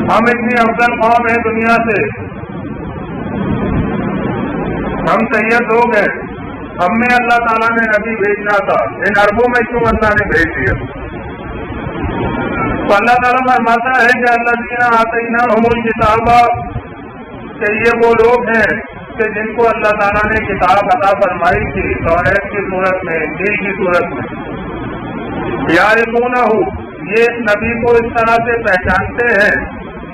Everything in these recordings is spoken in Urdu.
ہم اتنی افضل قوم ہیں دنیا سے، ہم سید لوگ ہیں، ہم میں اللہ تعالیٰ نے نبی بھیجنا تھا، ان عربوں میں کیوں اللہ نے بھیج دیا؟ تو اللہ تعالیٰ فرماتا ہے کہ اللہ دینا آتیناہم الکتاب، کہ یہ وہ لوگ ہیں کہ جن کو اللہ تعالیٰ نے کتاب عطا فرمائی تھی توریت کی صورت میں، انجیل کی صورت میں، یعرفونہ، یہ اس نبی کو اس طرح سے پہچانتے ہیں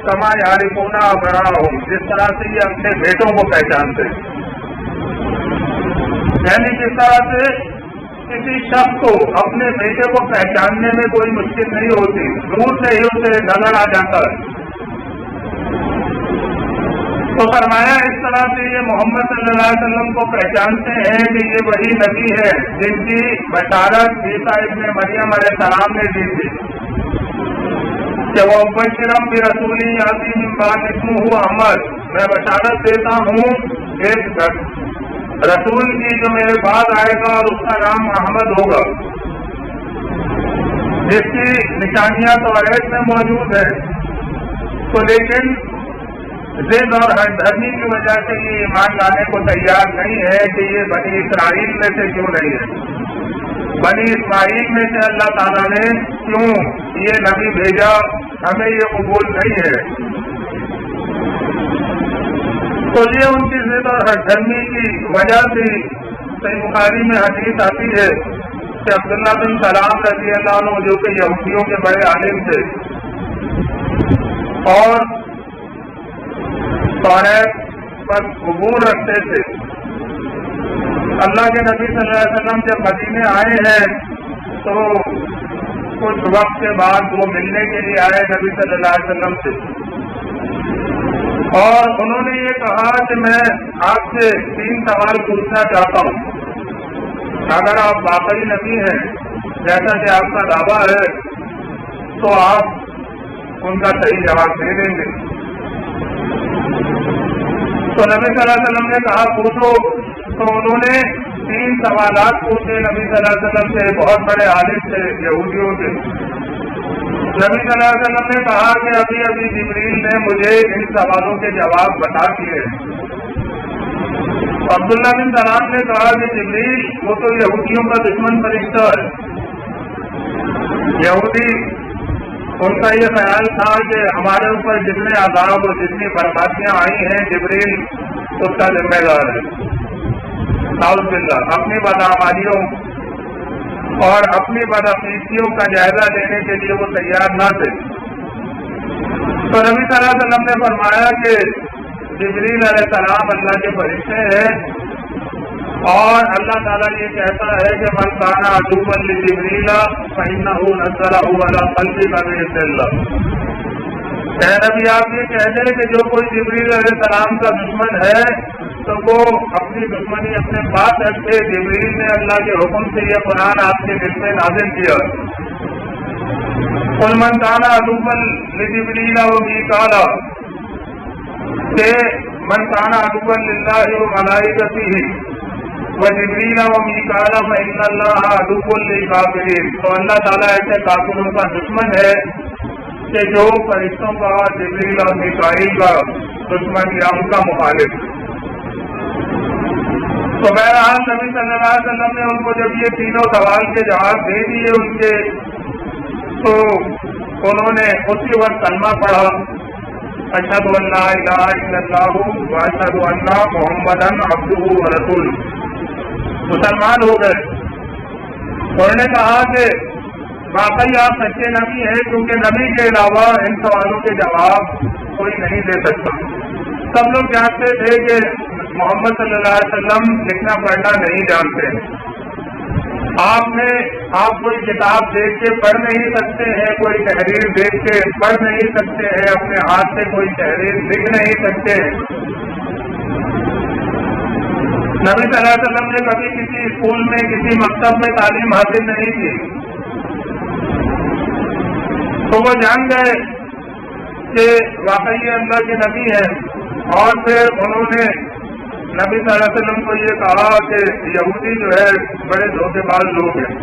کما یعرفون ابناءہم، جس طرح سے یہ اپنے بیٹوں کو پہچانتے ہیں، یعنی جس طرح سے کسی شخص کو اپنے بیٹے کو پہچاننے میں کوئی مشکل نہیں ہوتی، دور سے ہی اسے نظر آ جاتا ہے۔ تو فرمایا اس طرح سے یہ محمد صلی اللہ علیہ وسلم کو پہچانتے ہیں کہ یہ وہی نبی ہے جن کی بشارت عیسیٰ ابن مریم علیہ السلام نے دی تھی کہ وہ مبشرا برسول یاتی من بعد اسمہ احمد، میں بشارت دیتا ہوں ایک رسول کی جو میرے بعد آئے گا اور اس کا نام احمد ہوگا، جس کی نشانیاں توریت میں موجود ہیں۔ تو لیکن ضد اور ہردھرمی کی وجہ سے یہ ایمان لانے کو تیار نہیں ہے کہ یہ بنی اسرائیل میں سے کیوں نہیں ہے، بنی اسماعیل میں سے اللہ تعالیٰ نے کیوں یہ نبی بھیجا، ہمیں یہ قبول نہیں ہے۔ تو یہ ان کی ضد اور ہردھرمی کی وجہ سے صحیح بخاری میں حدیث آتی ہے کہ عبداللہ بن سلام رضی اللہ عنہ جو کہ یہودیوں کے بڑے عالم تھے اور توریت پر عبور رکھتے تھے، اللہ کے نبی صلی اللہ علیہ وسلم جب مدینے آئے ہیں تو کچھ وقت کے بعد وہ ملنے کے لیے آئے نبی صلی اللہ علیہ وسلم سے، اور انہوں نے یہ کہا کہ میں آپ سے 3 سوال پوچھنا چاہتا ہوں، اگر آپ واقعی نبی ہیں جیسا کہ آپ کا دعویٰ ہے تو آپ ان کا صحیح جواب دے دیں گے۔ تو نبی صلی اللہ علیہ وسلم نے کہا پوچھو، تو انہوں نے 3 سوالات پوچھے نبی صلی اللہ علیہ وسلم سے، بہت بڑے عالم تھے یہودیوں کے۔ نبی صلی اللہ علیہ وسلم نے کہا کہ ابھی ابھی جبریل نے مجھے ان سوالوں کے جواب بتا دیے۔ عبداللہ بن سلام نے کہا کہ جبریل وہ تو یہودیوں کا دشمن فرشتہ ہے، یہودی ان کا یہ خیال تھا کہ ہمارے اوپر جتنے عذاب اور جتنی بربادیاں آئی ہیں جبریل اس کا ذمہ دار ہے، نعوذ باللہ، اپنی بدعمالیوں اور اپنی بدعقیدگیوں کا جائزہ لینے کے لیے وہ تیار نہ تھے۔ تو نبی صلی اللہ علیہ وسلم نے فرمایا کہ جبریل علیہ السلام اللہ کے فرشتے ہیں، اور اللہ تعالیٰ یہ کہتا ہے کہ من کان عدوا لجبریل فإنہ نزلہ علی قلبک بإذن اللہ، اے نبی آپ یہ کہہ دیں کہ جو کوئی جبریل علیہ السلام کا دشمن ہے تو وہ اپنی دشمنی اپنے پاس رکھے، جبریل نے اللہ کے حکم سے یہ قرآن آپ کے دل میں نازل کیا۔ قل من کان عدوا لجبریل ومیکال، کہ من کان عدوا للہ وملائکتہ وجبریل ومیکال فإن اللہ عدو للکافرین، تو اللہ تعالیٰ ایسے کافروں کا دشمن ہے کہ جو فرشتوں کا جبریل اور میکائیل کا دشمن یا ان کا مخالف۔ تو بہرحال نبی صلی اللہ علیہ وسلم نے ان کو جب یہ تینوں سوال کے جواب دے دیے ان کے، تو انہوں نے اسی وقت کلمہ پڑھا، اشہد ان لا الہ الا اللہ واشہد ان محمدا عبدہ ورسولہ، مسلمان ہو گئے۔ انہوں نے کہا کہ واقعی آپ سچے نبی ہیں، کیونکہ نبی کے علاوہ ان سوالوں کے جواب کوئی نہیں دے سکتا۔ سب لوگ جانتے تھے کہ محمد صلی اللہ علیہ وسلم لکھنا پڑھنا نہیں جانتے، آپ کوئی کتاب دیکھ کے پڑھ نہیں سکتے ہیں، کوئی تحریر دیکھ کے پڑھ نہیں سکتے ہیں، اپنے ہاتھ سے کوئی تحریر لکھ نہیں سکتے۔ نبی صلی اللہ علیہ وسلم نے کبھی کسی اسکول میں کسی مکتب میں تعلیم حاصل نہیں کی، تو وہ جان گئے کہ واقعی اللہ کے نبی ہیں، اور پھر انہوں نے نبی صلی اللہ علیہ وسلم کو یہ کہا کہ یہودی جو ہے بڑے دھوکے باز لوگ ہیں،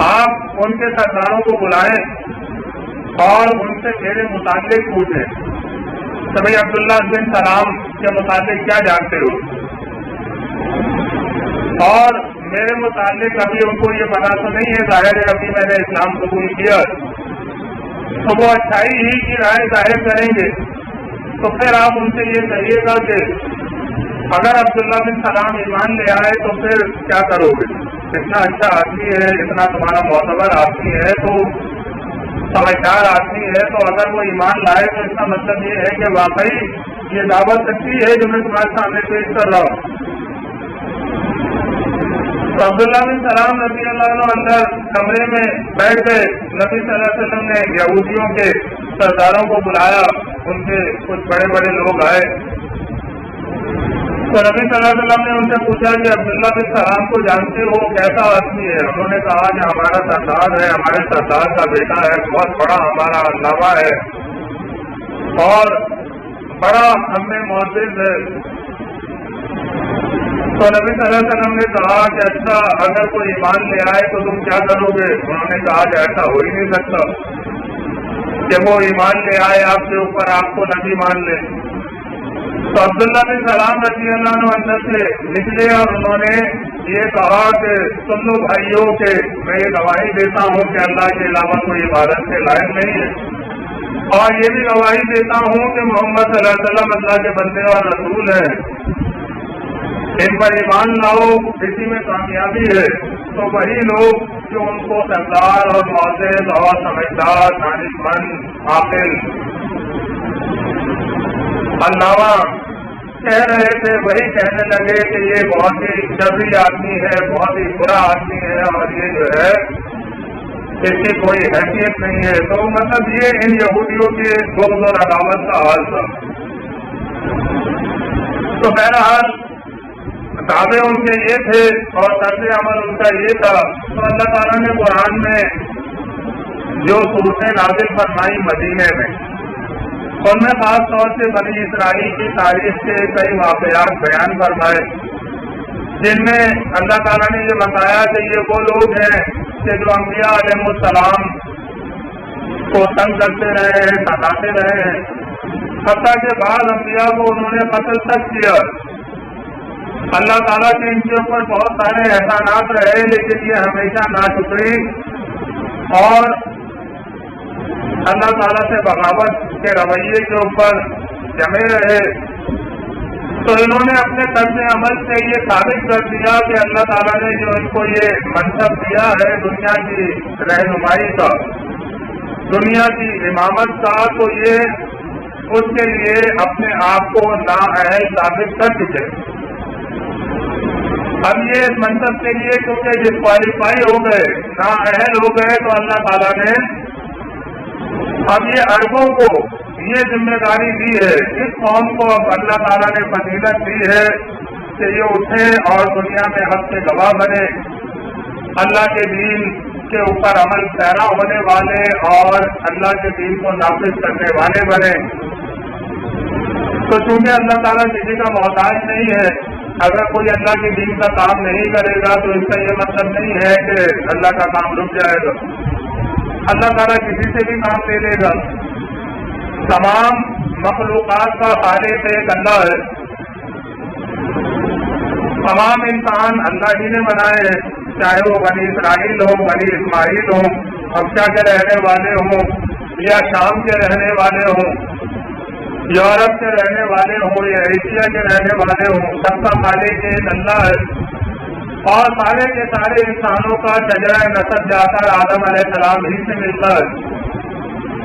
آپ ان کے سرداروں کو بلائیں اور ان سے میرے متعلق پوچھے کہ بھائی عبداللہ بن سلام کے متعلق کیا جانتے ہو، اور میرے متعلق ابھی ان کو یہ پتا تو نہیں ہے، ظاہر ہے ابھی میں نے اسلام قبول کیا، تو وہ اچھائی ہی کی رائے ظاہر کریں گے، تو پھر آپ ان سے یہ کہیے گا کہ اگر عبداللہ بن سلام ایمان لے آئے تو پھر کیا کرو گے، اتنا اچھا آدمی ہے، اتنا تمہارا معتبر آدمی ہے، تو سمجھدار آدمی ہے، تو اگر وہ ایمان لائے تو اس کا مطلب یہ ہے کہ واقعی یہ دعوت سچی ہے جو میں تمہارے سامنے پیش کر رہا ہوں۔ تو عبداللہ بن سلام رضی اللہ عنہ اندر کمرے میں بیٹھ گئے، نبی صلی اللہ علیہ وسلم نے یہودیوں کے سرداروں کو بلایا، ان کے کچھ بڑے بڑے لوگ آئے، تو نبی صلی اللہ علیہ وسلم نے ان سے پوچھا کہ عبداللہ بن سلام کو جانتے ہو، کیسا آدمی ہے؟ انہوں نے کہا کہ ہمارا سردار ہے، ہمارے سردار کا بیٹا ہے، بہت بڑا ہمارا علامہ ہے اور بڑا ہم میں معزز ہے۔ تو نبی صلی اللہ علیہ وسلم نے کہا کہ اچھا اگر کوئی ایمان لے آئے تو تم کیا کرو گے؟ انہوں نے کہا کہ ایسا ہو ہی نہیں سکتا کہ وہ ایمان لے آئے آپ کے اوپر، آپ کو نبی مان لے۔ تو عبداللہ بن سلام رضی اللہ عنہ اندر سے نکلے اور انہوں نے یہ کہا کہ تم لوگ بھائیوں کہ میں یہ گواہی دیتا ہوں کہ اللہ کے علاوہ کوئی عبادت کے لائق نہیں ہے، اور یہ بھی گواہی دیتا ہوں کہ محمد صلی اللہ علیہ وسلم اللہ کے بندے اور رسول ہیں، ان پر ایمان لاؤ، اسی میں کامیابی ہے۔ تو وہی لوگ جو ان کو سردار اور معزز اور سمجھدار، دانش مند، عاقل، علامہ کہہ رہے تھے، وہی کہنے لگے کہ یہ بہت ہی شرری آدمی ہے، بہت ہی برا آدمی ہے، اور یہ جو ہے اس کی کوئی حیثیت نہیں ہے۔ تو مطلب یہ ان یہودیوں کے بغض اور عداوت کا حال تھا۔ تو بہرحال دعوے ان کے یہ تھے اور طرز عمل ان کا یہ تھا۔ تو اللہ تعالیٰ نے قرآن میں جو صورتیں نازل فرمائی مدینے میں، ان میں خاص طور سے بنی اسرائیل کی تاریخ کے کئی واقعات بیان فرمائے، جن میں اللہ تعالیٰ نے یہ بتایا کہ یہ وہ لوگ ہیں کہ جو انبیاء علیہ السلام کو تنگ کرتے رہے ہیں، ستاتے رہے ہیں، حتیٰ کہ بعض انبیاء کو انہوں نے قتل تک کیا۔ اللہ تعالیٰ کے ان کے اوپر بہت سارے احسانات رہے، لیکن یہ ہمیشہ ناشکری اور اللہ تعالیٰ سے بغاوت کے رویے کے اوپر جمے رہے۔ تو انہوں نے اپنے طرز عمل سے یہ ثابت کر دیا کہ اللہ تعالیٰ نے جو ان کو یہ منصب دیا ہے دنیا کی رہنمائی کا، دنیا کی امامت کا، تو یہ اس کے لیے اپنے آپ کو نااہل ثابت کر چکے۔ اب یہ اس منصب کے لیے کیونکہ ڈسکوالیفائی ہو گئے، نااہل ہو گئے، تو اللہ تعالیٰ نے اب یہ عربوں کو یہ ذمہ داری دی ہے، اس قوم کو اب اللہ تعالیٰ نے فضیلت دی ہے کہ یہ اٹھیں اور دنیا میں حق کے گواہ بنے، اللہ کے دین کے اوپر عمل پیرا ہونے والے اور اللہ کے دین کو نافذ کرنے والے بنے۔ تو چونکہ اللہ تعالیٰ کسی کا محتاج نہیں ہے، اگر کوئی اللہ کے دین کا کام نہیں کرے گا تو اس کا یہ مطلب نہیں ہے کہ اللہ کا کام رک جائے گا، اللہ تعالیٰ کسی سے بھی کام لے لے گا۔ تمام مخلوقات کا خالق ایک اللہ ہے، تمام انسان اللہ ہی نے بنائے ہیں، چاہے وہ بنی اسرائیل ہو، بنی اسماعیل ہوں، حبشہ کے رہنے والے ہوں یا شام کے رہنے والے ہوں، یورپ کے رہنے والے ہوں یا ایشیا کے رہنے والے ہوں، سب کا خالق ایک اللہ ہے، اور سارے کے سارے انسانوں کا شجرہ نسب جا کر آدم علیہ السلام ہی سے ملتا ہے۔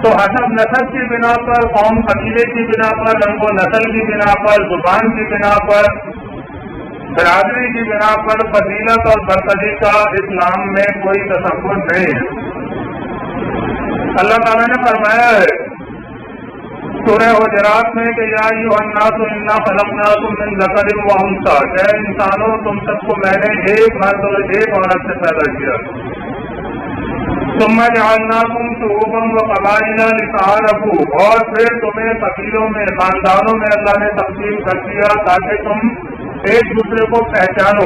تو حسب نسب کی بنا پر، قوم قبیلے کی بنا پر، رنگ و نسل کی بنا پر، زبان کی بنا پر، برادری کی بنا پر فضیلت اور برتری کا اسلام میں کوئی تصور نہیں ہے۔ اللہ تعالیٰ نے فرمایا ہے سورہ حجرات میں کہ یا ایھا الناس انا خلقناکم من ذکر و انثی، اے انسانوں تم سب کو میں نے ایک مرد اور ایک عورت سے پیدا کیا، ثم جعلناکم شعوبا وقبائل لتعارفوا، اور پھر تمہیں قبیلوں میں، خاندانوں میں اللہ نے تقسیم کر دیا تاکہ تم ایک دوسرے کو پہچانو۔